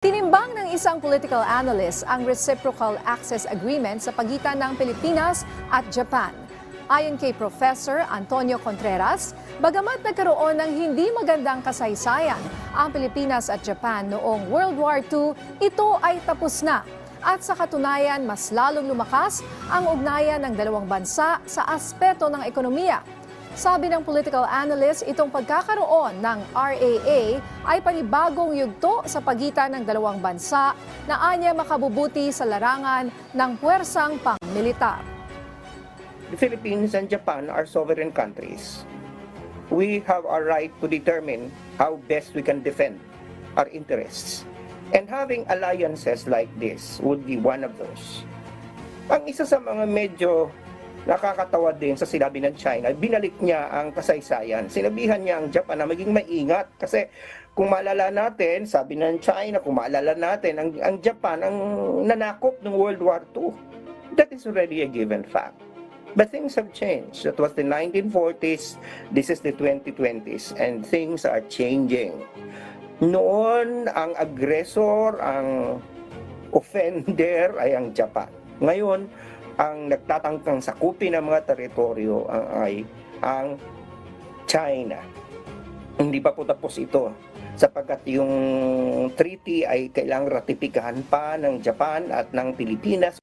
Tinimbang ng isang political analyst ang Reciprocal Access Agreement sa pagitan ng Pilipinas at Japan. Ayon kay Professor Antonio Contreras, bagamat nagkaroon ng hindi magandang kasaysayan ang Pilipinas at Japan noong World War II, ito ay tapos na. At sa katunayan, mas lalong lumakas ang ugnayan ng dalawang bansa sa aspeto ng ekonomiya. Sabi ng political analyst, itong pagkakaroon ng RAA ay panibagong yugto sa pagitan ng dalawang bansa na anya makabubuti sa larangan ng puwersang pangmilitar. The Philippines and Japan are sovereign countries. We have a right to determine how best we can defend our interests. And having alliances like this would be one of those. Ang isa sa mga medyo nakakatawa din sa sinabi ng China, binalik niya ang kasaysayan. Sinabihan niya ang Japan na maging maingat kasi kung maalala natin, sabi ng China, kung maalala natin, ang Japan ang nanakop ng World War II. That is already a given fact. But things have changed. That was the 1940s, this is the 2020s, and things are changing. Noon, ang aggressor, ang offender ay ang Japan. Ngayon, ang nagtatangkang sakupin ng mga teritoryo ay ang China. Hindi pa po tapos ito sapagkat yung treaty ay kailangang ratipikahan pa ng Japan at ng Pilipinas.